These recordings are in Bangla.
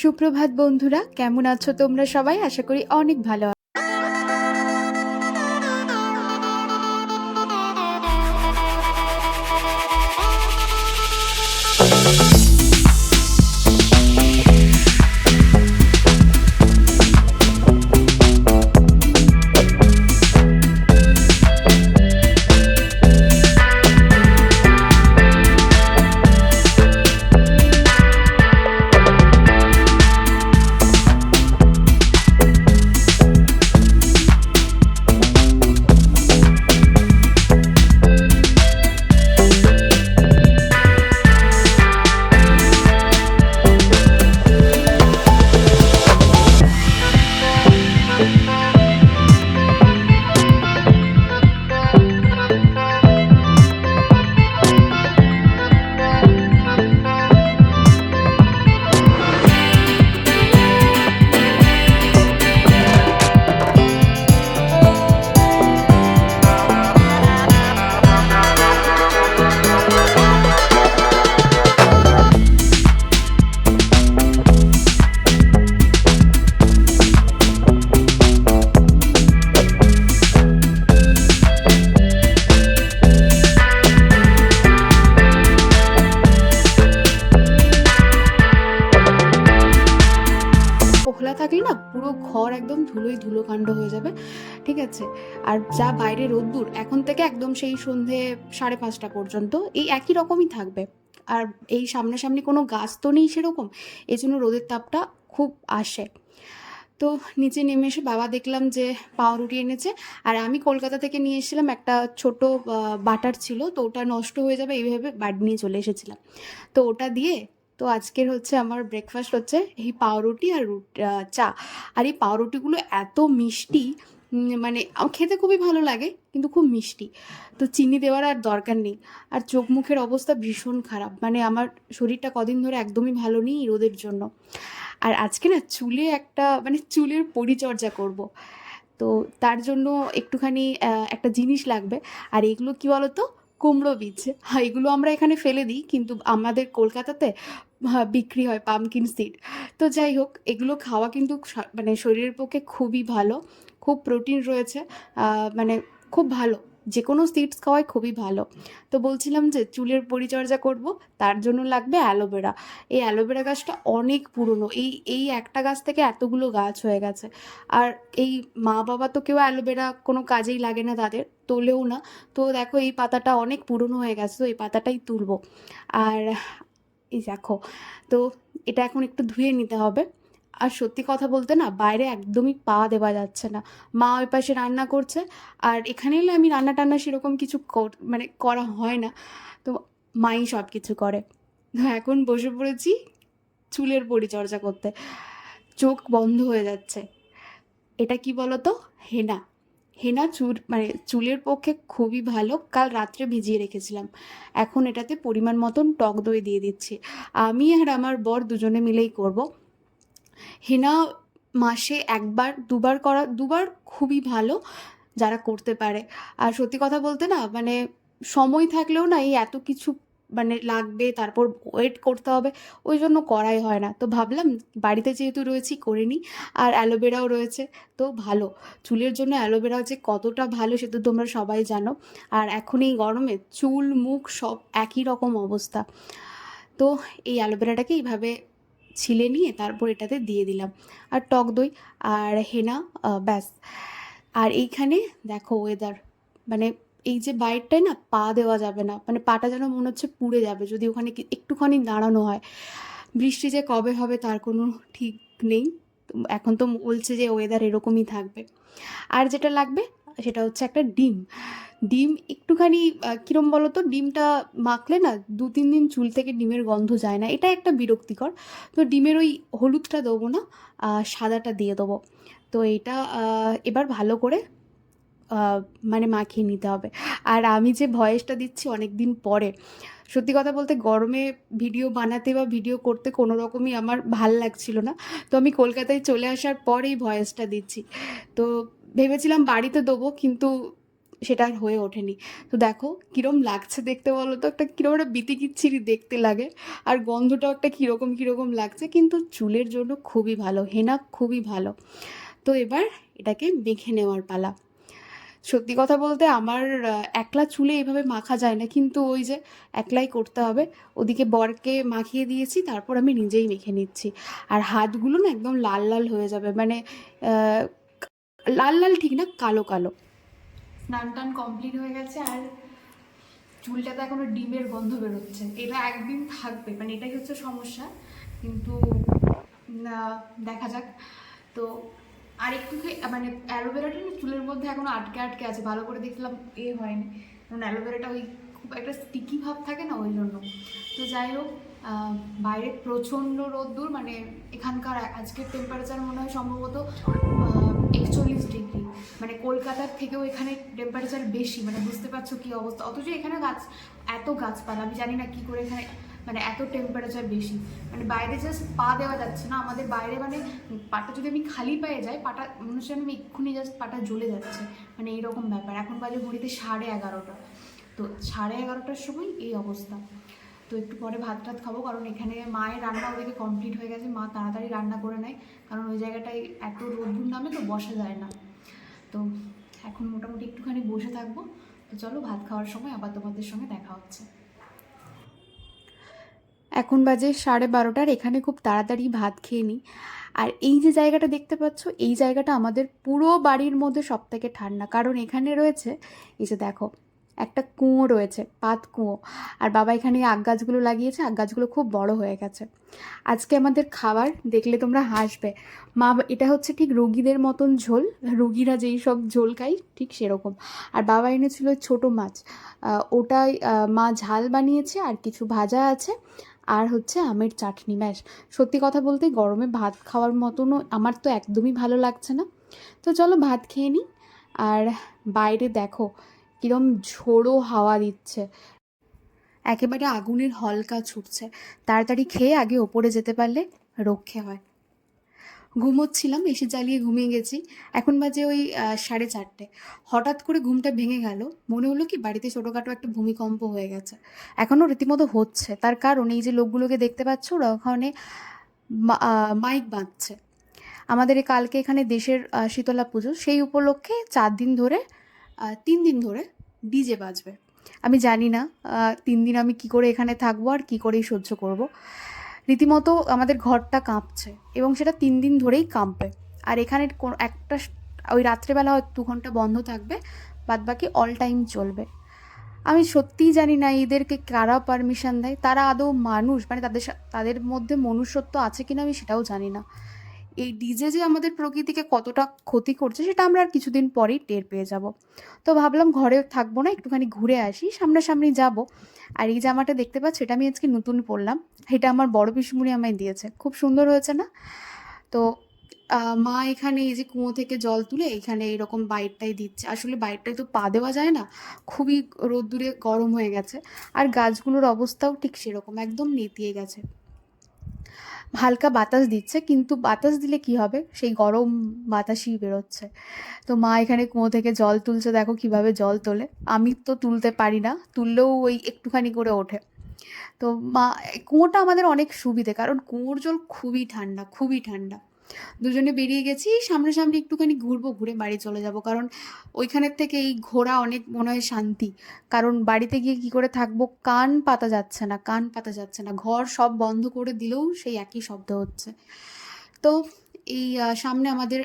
সুপ্রভাত বন্ধুরা, কেমন আছো তোমরা সবাই? আশা করি অনেক ভালো খোলা থাকলে না পুরো ঘর একদম ধুলোই ধুলো কাণ্ড হয়ে যাবে। ঠিক আছে, আর যা বাইরে রোদ্দুর এখন থেকে একদম সেই সন্ধে 5:30 পর্যন্ত এই একই রকমই থাকবে। আর এই সামনাসামনি কোনো গাছ তো নেই সেরকম, এই জন্য রোদের তাপটা খুব আসে। তো নিচে নেমে এসে বাবা দেখলাম যে পাউরুটি এনেছে, আর আমি কলকাতা থেকে নিয়ে এসেছিলাম একটা ছোট বাটার ছিল, তো ওটা নষ্ট হয়ে যাবে এইভাবে বাড়ি নিয়ে চলে এসেছিলাম। তো ওটা দিয়ে তো আজকের হচ্ছে আমার ব্রেকফাস্ট হচ্ছে এই পাউরুটি আর চা। আর এই পাউরুটিগুলো এত মিষ্টি, মানে আমার খেতে খুবই ভালো লাগে কিন্তু খুব মিষ্টি, তো চিনি দেওয়ার আর দরকার নেই। আর চোখ মুখের অবস্থা ভীষণ খারাপ, মানে আমার শরীরটা কদিন ধরে একদমই ভালো নেই রোদের জন্য। আর আজকে না চুলে একটা মানে চুলের পরিচর্যা করব, তো তার জন্য একটুখানি একটা জিনিস লাগবে। আর এগুলো কি বলো তো, কুমড়ো বীজ। হ্যাঁ, এগুলো আমরা এখানে ফেলে দিই কিন্তু আমাদের কলকাতাতে বিক্রি হয় পামকিন সিড। তো যাই হোক, এগুলো খাওয়া কিন্তু মানে শরীরের পক্ষে খুবই ভালো, খুব প্রোটিন রয়েছে, মানে খুব ভালো। যে কোনো সিডস খাওয়াই খুবই ভালো। তো বলছিলাম যে চুলের পরিচর্যা করব, তার জন্য লাগবে অ্যালোভেরা। এই অ্যালোভেরা গাছটা অনেক পুরনো, এই এই একটা গাছ থেকে এতগুলো গাছ হয়ে গেছে। আর এই মা বাবা তো কেউ অ্যালোভেরা কোনো কাজেই লাগে না তাদের, তোলেও না। তো দেখো এই পাতাটা অনেক পুরনো হয়ে গেছে, তো এই পাতাটাই তুলবো। আর এই দেখো, তো এটা এখন একটু ধুয়ে নিতে হবে। আর সত্যি কথা বলতে না বাইরে একদমই পা দেওয়া যাচ্ছে না। মা ওই পাশে রান্না করছে, আর এখানে এলে আমি রান্না টান্না সেরকম কিছু মানে করা হয় না, তো মাই সব কিছু করে। তো এখন বসে পড়েছি চুলের পরিচর্যা করতে, চোখ বন্ধ হয়ে যাচ্ছে। এটা কি বলতো, হেনা। হেনা চুল মানে চুলের পক্ষে খুবই ভালো, কাল রাত্রে ভিজিয়ে রেখেছিলাম। এখন এটাতে পরিমাণ মতন টক দই দিয়ে দিচ্ছি। আমি আর আমার বর দুজনে মিলেই করব। হেনা মাসে একবার দুবার করা, দুবার খুবই ভালো যারা করতে পারে। আর সত্যি কথা বলতে না মানে সময় থাকলেও না এই এত কিছু মানে লাগবে, তারপর ওয়েট করতে হবে, ওই জন্য করাই হয় না। তো ভাবলাম বাড়িতে যেহেতু রয়েছি করে নিই। আর অ্যালোভেরাও রয়েছে, তো ভালো। চুলের জন্য অ্যালোভেরা যে কতটা ভালো সে তো তোমরা সবাই জানো। আর এখন এই গরমে চুল মুখ সব একই রকম অবস্থা। তো এই অ্যালোভেরাটাকে এইভাবে ছিলে নিয়ে তারপর এটাতে দিয়ে দিলাম, আর টক দই আর হেনা, ব্যাস। আর এইখানে দেখো ওয়েদার, মানে এই যে বাইরটায় না পা দেওয়া যাবে না, মানে পাটা যেন মনে হচ্ছে পুড়ে যাবে যদি ওখানে একটুখানি দাঁড়ানো হয়। বৃষ্টি যে কবে হবে তার কোনো ঠিক নেই, তো এখন তো বলছে যে ওয়েদার এরকমই থাকবে। আর যেটা লাগবে সেটা হচ্ছে একটা ডিম। ডিম একটুখানি কীরম বলো তো, ডিমটা মাখলে না 2-3 দিন চুল থেকে ডিমের গন্ধ যায় না, এটা একটা বিরক্তিকর। তো ডিমের ওই হলুদটা দেবো না, সাদাটা দিয়ে দেবো। তো এইটা এবার ভালো করে মানে মাখিয়ে নিতে হবে। আর আমি যে ভয়েসটা দিচ্ছি অনেক দিন পরে, সত্যি কথা বলতে গরমে ভিডিও বানাতে বা ভিডিও করতে কোনো রকমই আমার ভাল লাগছিল না। তো আমি কলকাতায় চলে আসার পর এই ভয়েসটা দিচ্ছি। তো ভেবেছিলাম বাড়িতে দেবো, কিন্তু সেটা আর হয়ে ওঠেনি। তো দেখো কীরকম লাগছে দেখতে বলো তো, একটা কীরকম একটা বিতিকিচ্ছিরি দেখতে লাগে, আর গন্ধটাও একটা কীরকম কীরকম লাগছে, কিন্তু চুলের জন্য খুবই ভালো, হেনা খুবই ভালো। তো এবার এটাকে মেখে নেওয়ার পালা। সত্যি কথা বলতে আমার একলা চুলে এভাবে মাখা যায় না, কিন্তু ওই যে একলাই করতে হবে। ওদিকে বরকে মাখিয়ে দিয়েছি, তারপর আমি নিজেই মেখে নিচ্ছি। আর হাতগুলো না একদম লাল লাল হয়ে যাবে, মানে আহ, লাল লাল ঠিক না, কালো কালো। স্নান টান কমপ্লিট হয়ে গেছে, আর চুলটাতে এখনো ডিমের গন্ধ বেরোচ্ছে। এটা একদিন থাকবে, মানে এটাই হচ্ছে সমস্যা, কিন্তু দেখা যাক। তো আর একটু মানে অ্যালোভেরাটা না চুলের মধ্যে এখনো আটকে আটকে আছে, ভালো করে দেখলাম হয়নি, কারণ অ্যালোভেরাটা ওই খুব একটা স্টিকি ভাব থাকে না, ওই জন্য। তো যাই হোক, বাইরে প্রচণ্ড রোদ্দুর, মানে এখানকার আজকের টেম্পারেচার মনে হয় সম্ভবত 41 ডিগ্রি, মানে কলকাতার থেকেও এখানে টেম্পারেচার বেশি, মানে বুঝতে পারছো কী অবস্থা। অথচ এখানে এত গাছপালা, আমি জানি না কী করে এখানে মানে এত টেম্পারেচার বেশি, মানে বাইরে জাস্ট পা দেওয়া যাচ্ছে না আমাদের বাইরে, মানে পাটা যদি আমি খালি পায়ে যাই, পাটা মনে হচ্ছে আমি এক্ষুনি জাস্ট পাটা জ্বলে যাচ্ছে, মানে এইরকম ব্যাপার। এখন বাজে ঘড়িতে 11:30, তো 11:30টার সময় এই অবস্থা। তো একটু পরে ভাত টাত খাবো, কারণ এখানে মায়ের রান্না ওদিকে কমপ্লিট হয়ে গেছে, মা তাড়াতাড়ি রান্না করে নেয়, কারণ ওই জায়গাটায় এত রোদ্দুর নামে তো বসা যায় না। তো এখন মোটামুটি একটুখানি বসে থাকবো। তো চলো ভাত খাওয়ার সময় আবার তোমাদের সঙ্গে দেখা হচ্ছে। এখন বাজে 12:30, এখানে খুব তাড়াতাড়ি ভাত খেয়ে নিই। আর এই যে জায়গাটা দেখতে পাচ্ছ, এই জায়গাটা আমাদের পুরো বাড়ির মধ্যে সব থেকে ঠান্ডা, কারণ এখানে রয়েছে, এই যে দেখো একটা কুঁয়ো রয়েছে, পাত কুঁয়ো। আর বাবা এখানে আগ গাছগুলো লাগিয়েছে, আগ গাছগুলো খুব বড় হয়ে গেছে। আজকে আমাদের খাবার দেখলে তোমরা হাসবে। মা, এটা হচ্ছে ঠিক রোগীদের মতন ঝোল, রোগীরা যেই সব ঝোল খাই ঠিক সেরকম। আর বাবা এনেছিল ছোট মাছ, ওটাই মা ঝাল বানিয়েছে, আর কিছু ভাজা আছে, আর হচ্ছে আমের চাটনি। ব্যাস। সত্যি কথা বলতে গরমে ভাত খাওয়ার মতনও আমার তো একদমই ভালো লাগছে না। তো চলো ভাত খেয়ে নিই। আর বাইরে দেখো কিরম ঝোড়ো হাওয়া দিচ্ছে, একেবারে আগুনের হলকা ছুটছে। তাড়াতাড়ি খেয়ে আগে ওপরে যেতে পারলে রক্ষে হয়। ঘুমোচ্ছিলাম, এসি জ্বালিয়ে ঘুমিয়ে গেছি। এখন বাজে ওই 4:30। হঠাৎ করে ঘুমটা ভেঙে গেল, মনে হলো কি বাড়িতে ছোটোখাটো একটা ভূমিকম্প হয়ে গেছে। এখনও রীতিমতো হচ্ছে, তার কারণ এই যে লোকগুলোকে দেখতে পাচ্ছ, ওরা ওখানে মাইক বাঁধছে। আমাদের কালকে এখানে দেশের শীতলা পুজো, সেই উপলক্ষে 4 দিন ধরে 3 দিন ধরে ডিজে বাজবে। আমি জানি না 3 দিন আমি কি করে এখানে থাকবো আর কি করেই সহ্য করব। রীতিমতো আমাদের ঘরটা কাঁপছে, এবং সেটা 3 দিন ধরেই কাঁপবে। আর এখানে কোনো একটা ওই রাত্রেবেলা হয়তো 2 ঘন্টা বন্ধ থাকবে, বাদবাকি অল টাইম চলবে। আমি সত্যিই জানি না এদেরকে কারা পারমিশন দেয়, তারা আদৌ মানুষ, মানে তাদের মধ্যে মনুষ্যত্ব আছে কিনা আমি সেটাও জানি না। এই ডিজে যে আমাদের প্রকৃতিকে কতটা ক্ষতি করছে সেটা আমরা আর কিছুদিন পরেই টের পেয়ে যাব। তো ভাবলাম ঘরে থাকবো না, একটুখানি ঘুরে আসি, সামনাসামনি যাব। আর এই জামাটা দেখতে পাচ্ছ, এটা আমি আজকে নতুন পরলাম, এটা আমার বড় পিসমুনি আমায় দিয়েছে, খুব সুন্দর হয়েছে না? তো মা এখানে এই যে কুয়ো থেকে জল তুলে এখানে এরকম বাইরটাই দিচ্ছে। আসলে বাইরটায় তো পা দেওয়া যায় না, খুবই রোদ্দুরে গরম হয়ে গেছে। আর গাছগুলোর অবস্থাও ঠিক সেরকম, একদম নেতিয়ে গেছে। হালকা বাতাস দিচ্ছে, কিন্তু বাতাস দিলে কি হবে, সেই গরম বাতাসই বেরোচ্ছে। তো মা এখানে কুয়ো থেকে জল তুলছে, দেখো কিভাবে জল তোলে। আমি তো তুলতে পারি না, তুললেও ওই একটুখানি করে ওঠে। তো মা, কুয়োটা আমাদের অনেক সুবিধে, কারণ কুয়োর জল খুবই ঠান্ডা, খুবই ঠান্ডা। দুজনে বেরিয়ে গেছি, সামনাসামনি একটুখানি ঘুরবো, ঘুরে বাড়ি চলে যাব, কারণ ওইখানের থেকে এই ঘোরা অনেক মনে হয় শান্তি। কারণ বাড়িতে গিয়ে কি করে থাকবো, কান পাতা যাচ্ছে না, কান পাতা যাচ্ছে না, ঘর সব বন্ধ করে দিলেও সেই একই শব্দ হচ্ছে। তো এই সামনে আমাদের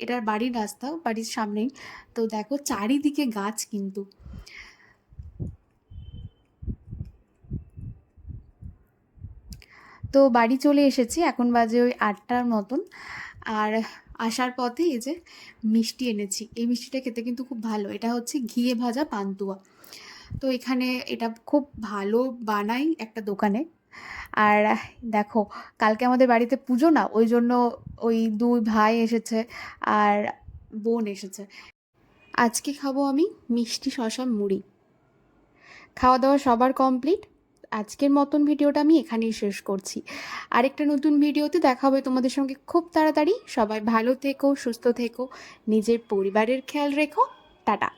এটার বাড়ির রাস্তা, বাড়ির সামনেই। তো দেখো চারিদিকে গাছ, কিন্তু তো বাড়ি চলে এসেছি, এখন বাজে ওই 8টার মতন। আর আসার পথে এই যে মিষ্টি এনেছি, এই মিষ্টিটা খেতে কিন্তু খুব ভালো, এটা হচ্ছে ঘিয়ে ভাজা পান্তুয়া। তো এখানে এটা খুব ভালো বানাই একটা দোকানে। আর দেখো কালকে আমাদের বাড়িতে পুজো না, ওই জন্য ওই 2 ভাই এসেছে আর বোন এসেছে। আজকে খাবো আমি মিষ্টি শসা মুড়ি। খাওয়া দাওয়া সবার কমপ্লিট। আজকের মতন ভিডিওটা আমি এখানেই শেষ করছি। আরেকটা নতুন ভিডিওতে দেখা হবে তোমাদের সঙ্গে খুব তাড়াতাড়ি। সবাই ভালো থেকো, সুস্থ থেকো, নিজের পরিবারের খেয়াল রেখো। টাটা।